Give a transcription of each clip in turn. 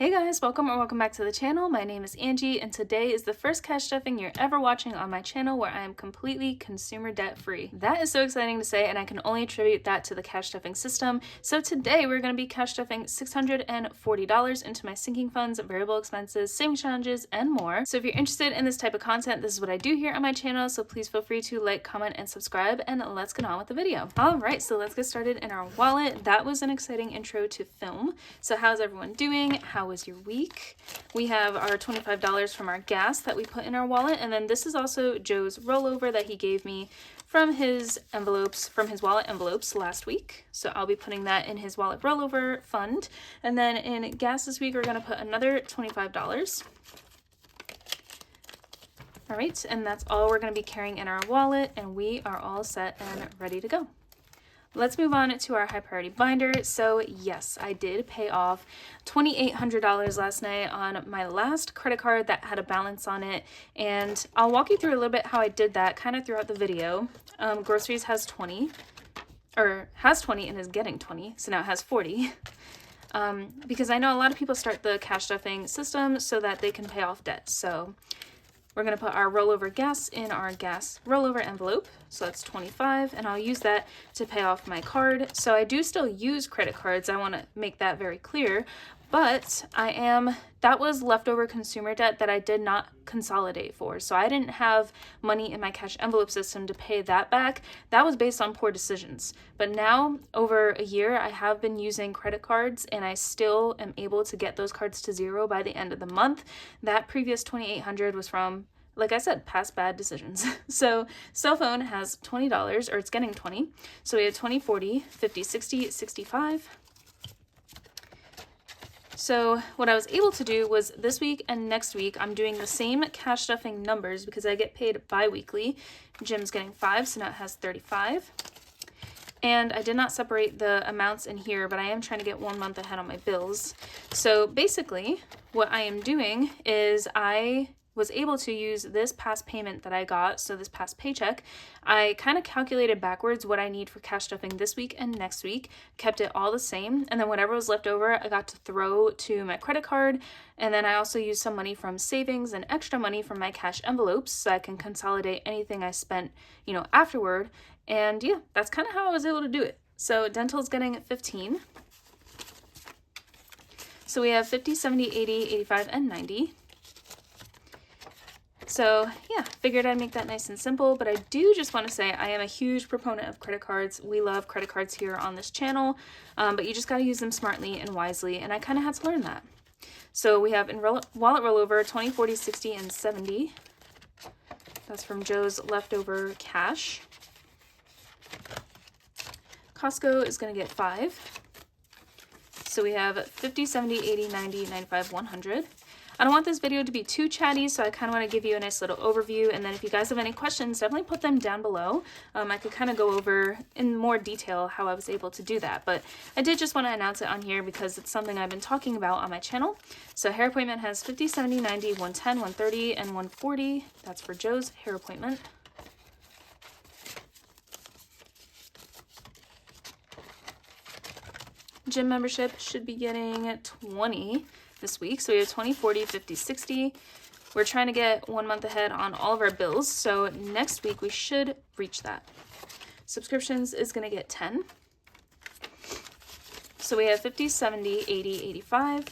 Hey guys, welcome back to the channel. My name is Angie and today is the first cash stuffing you're ever watching on my channel where I am completely consumer debt free. That is so exciting to say, and I can only attribute that to the cash stuffing system. So today we're going to be cash stuffing $640 into my sinking funds, variable expenses, savings challenges, and more. So if you're interested in this type of content, this is what I do here on my channel, so please feel free to like, comment, and subscribe, and let's get on with the video. Alright, so let's get started in our wallet. That was an exciting intro to film. So how's everyone doing? How was your week? We have our $25 from our gas that we put in our wallet, and then this is also Joe's rollover that he gave me from his envelopes, from his wallet envelopes last week. So I'll be putting that in his wallet rollover fund. And then in gas this week, we're going to put another $25. All right, and that's all we're going to be carrying in our wallet, and we are all set and ready to go. Let's move on to our high priority binder. So yes, I did pay off $2,800 last night on my last credit card that had a balance on it. And I'll walk you through a little bit how I did that kind of throughout the video. Groceries has 20 and is getting 20. So now it has 40. Because I know a lot of people start the cash stuffing system so that they can pay off debt. So we're going to put our rollover gas in our gas rollover envelope. So that's 25, and I'll use that to pay off my card. So I do still use credit cards. I want to make that very clear. But that was leftover consumer debt that I did not consolidate for. So I didn't have money in my cash envelope system to pay that back. That was based on poor decisions. But now, over a year, I have been using credit cards and I still am able to get those cards to zero by the end of the month. That previous $2,800 was from, like I said, past bad decisions. So cell phone has $20, or it's getting 20. So we have 20, 40, 50, 60, 65. So what I was able to do was this week and next week, I'm doing the same cash stuffing numbers because I get paid bi-weekly. Jim's getting 5, so now it has 35. And I did not separate the amounts in here, but I am trying to get 1 month ahead on my bills. So basically, what I am doing is I was able to use this past payment that I got, so this past paycheck. I kind of calculated backwards what I need for cash stuffing this week and next week, kept it all the same, and then whatever was left over, I got to throw to my credit card, and then I also used some money from savings and extra money from my cash envelopes so I can consolidate anything I spent, afterward, and yeah, that's kind of how I was able to do it. So dental's getting 15. So we have 50, 70, 80, 85, and 90. So yeah, figured I'd make that nice and simple, but I do just want to say I am a huge proponent of credit cards. We love credit cards here on this channel, but you just got to use them smartly and wisely, and I kind of had to learn that. So we have in wallet rollover 20, 40, 60, and 70. That's from Joe's leftover cash. Costco is going to get 5. So we have 50, 70, 80, 90, 95, 100. I don't want this video to be too chatty, so I kind of want to give you a nice little overview, and then if you guys have any questions, definitely put them down below. I could kind of go over in more detail how I was able to do that, but I did just want to announce it on here because it's something I've been talking about on my channel. So hair appointment has 50, 70, 90, 110, 130, and 140. That's for Joe's hair appointment. Gym membership should be getting 20 this week. So we have 20, 40, 50, 60. We're trying to get 1 month ahead on all of our bills. So next week we should reach that. Subscriptions is going to get 10. So we have 50, 70, 80, 85.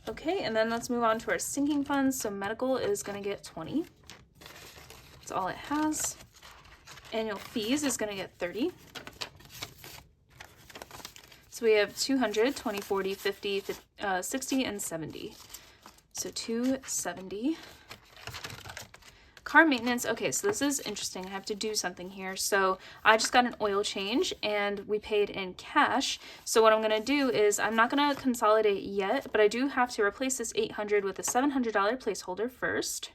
Okay, and then let's move on to our sinking funds. So medical is going to get 20. That's all it has. Annual fees is going to get 30. So we have 200, 20, 40, 50, 60, and 70. So 270. Car maintenance. Okay, so this is interesting. I have to do something here. So I just got an oil change and we paid in cash. So what I'm going to do is I'm not going to consolidate yet, but I do have to replace this $800 with a $700 placeholder first.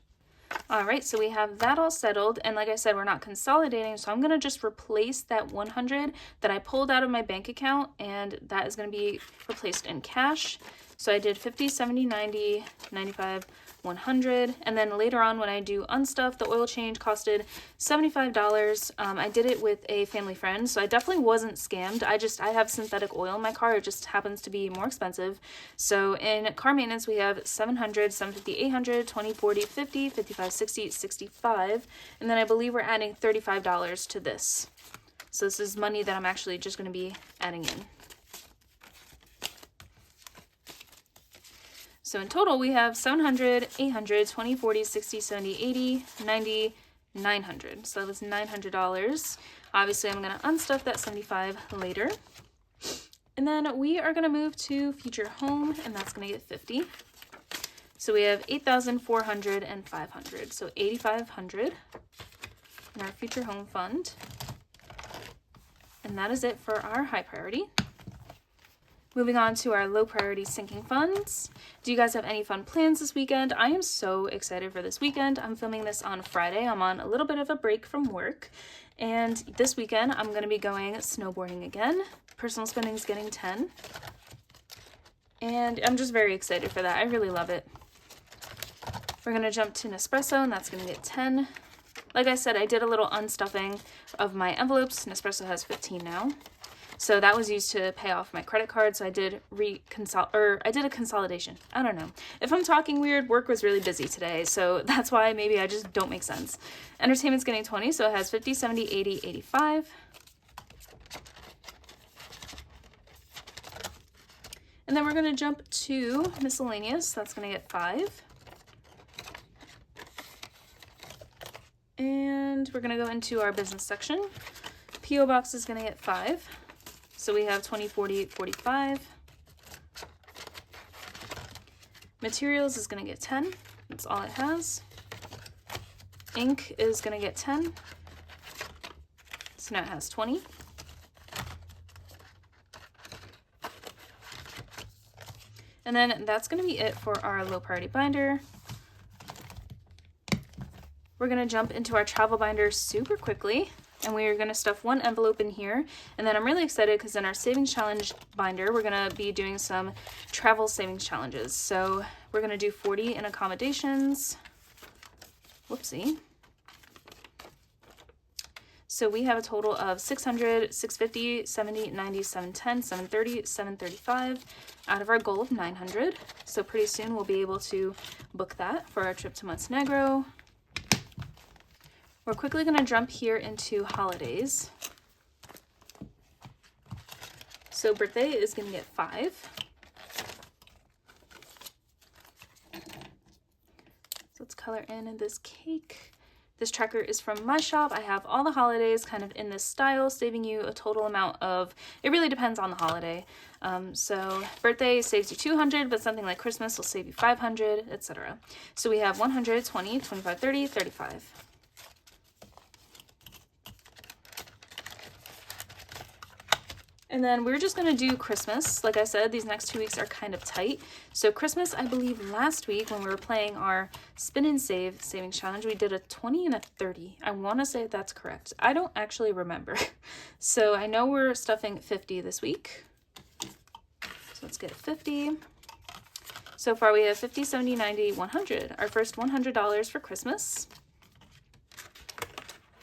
All right, so we have that all settled, and like I said, we're not consolidating, so I'm going to just replace that $100 that I pulled out of my bank account, and that is going to be replaced in cash. So I did 50, 70, 90, 95, 100, and then later on when I do unstuff, the oil change costed $75. I did it with a family friend, so I definitely wasn't scammed. I have synthetic oil in my car. It just happens to be more expensive. So in car maintenance, we have 700, 750, 800, 20, 40, 50, 55, 60, 65, and then I believe we're adding $35 to this. So this is money that I'm actually just going to be adding in. So in total, we have 700, 800, 20, 40, 60, 70, 80, 90, 900. So that was $900. Obviously, I'm going to unstuff that 75 later. And then we are going to move to future home, and that's going to get 50. So we have 8,400 and 500. So 8,500 in our future home fund. And that is it for our high priority. Moving on to our low priority sinking funds. Do you guys have any fun plans this weekend? I am so excited for this weekend. I'm filming this on Friday. I'm on a little bit of a break from work. And this weekend, I'm going to be going snowboarding again. Personal spending is getting 10. And I'm just very excited for that. I really love it. We're going to jump to Nespresso, and that's going to get 10. Like I said, I did a little unstuffing of my envelopes. Nespresso has 15 now. So that was used to pay off my credit card. So I did I did a consolidation. I don't know. If I'm talking weird, work was really busy today. So that's why maybe I just don't make sense. Entertainment's getting 20. So it has 50, 70, 80, 85. And then we're going to jump to miscellaneous. That's going to get 5. And we're going to go into our business section. P.O. Box is going to get 5. So we have 20, 40, 45. Materials is going to get 10. That's all it has. Ink is going to get 10. So now it has 20. And then that's going to be it for our low priority binder. We're going to jump into our travel binder super quickly. And we're going to stuff one envelope in here. And then I'm really excited because in our savings challenge binder, we're going to be doing some travel savings challenges. So we're going to do 40 in accommodations. Whoopsie. So we have a total of 600, 650, 70, 90, 710, 730, 735 out of our goal of 900. So pretty soon we'll be able to book that for our trip to Montenegro. We're quickly going to jump here into holidays. So birthday is going to get 5. So let's color in this cake. This tracker is from my shop. I have all the holidays kind of in this style, saving you a total amount of, it really depends on the holiday. So birthday saves you 200, but something like Christmas will save you 500, etc. So we have 100, 20, 25, 30, 35. And then we're just going to do Christmas. Like I said, these next 2 weeks are kind of tight. So Christmas, I believe last week when we were playing our spin and save savings challenge, we did a 20 and a 30. I want to say that's correct. I don't actually remember. So I know we're stuffing 50 this week. So let's get 50. So far we have 50, 70, 90, 100. Our first $100 for Christmas.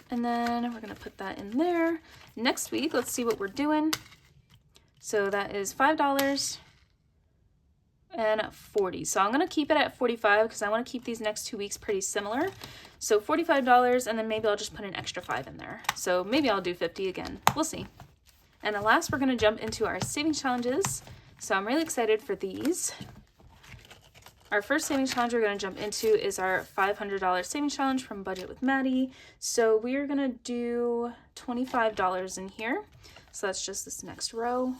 And then we're going to put that in there. Next week, let's see what we're doing. So that is $5 and 40. So I'm going to keep it at 45 because I want to keep these next 2 weeks pretty similar. So $45, and then maybe I'll just put an extra 5 in there. So maybe I'll do 50 again. We'll see. And then last, we're going to jump into our savings challenges. So I'm really excited for these. Our first savings challenge we're going to jump into is our $500 savings challenge from Budget with Maddie. So we are going to do $25 in here. So that's just this next row.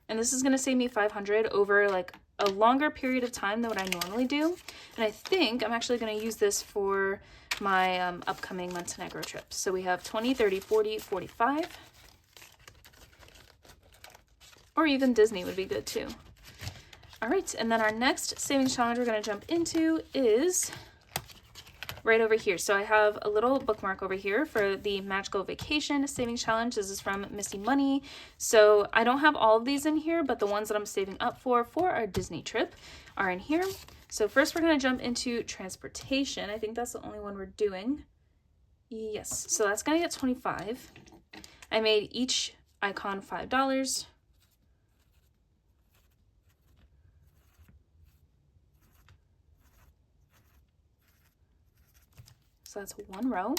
And this is going to save me $500 over like a longer period of time than what I normally do. And I think I'm actually going to use this for my upcoming Montenegro trip. So we have 20, 30, 40, 45. Or even Disney would be good too. All right, and then our next savings challenge we're going to jump into is right over here. So I have a little bookmark over here for the Magical Vacation Savings Challenge. This is from Missy Money. So I don't have all of these in here, but the ones that I'm saving up for our Disney trip are in here. So first we're going to jump into transportation. I think that's the only one we're doing. Yes, so that's going to get 25. I made each icon $5. So that's one row.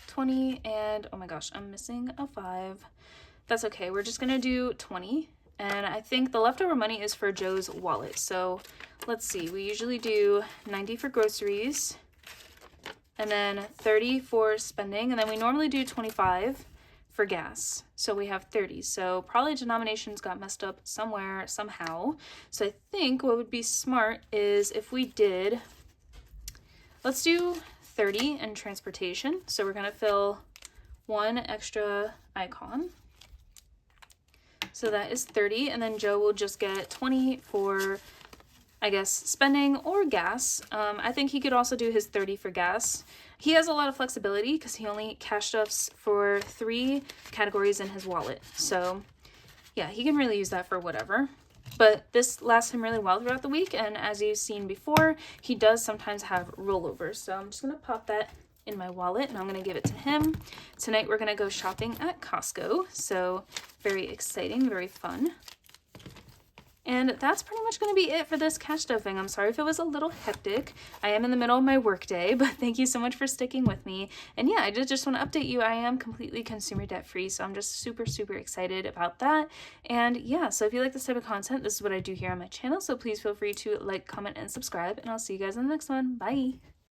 20, and oh my gosh, I'm missing a 5. That's okay, we're just gonna do 20. And I think the leftover money is for Joe's wallet. So let's see, we usually do 90 for groceries, and then 30 for spending, and then we normally do 25 for gas. So we have 30. So probably denominations got messed up somewhere, somehow. So I think what would be smart is if we did, let's do 30 in transportation. So we're gonna fill one extra icon. So that is 30, and then Joe will just get 20 for, I guess, spending or gas. I think he could also do his 30 for gas. He has a lot of flexibility because he only cash stuffs for 3 categories in his wallet. So yeah, he can really use that for whatever. But this lasts him really well throughout the week, and as you've seen before, he does sometimes have rollovers. So I'm just gonna pop that in my wallet and I'm gonna give it to him. Tonight we're gonna go shopping at Costco, so very exciting, very fun. And that's pretty much going to be it for this cash stuffing. I'm sorry if it was a little hectic. I am in the middle of my workday, but thank you so much for sticking with me. And yeah, I just want to update you. I am completely consumer debt free, so I'm just super, super excited about that. And yeah, so if you like this type of content, this is what I do here on my channel. So please feel free to like, comment, and subscribe, and I'll see you guys in the next one. Bye.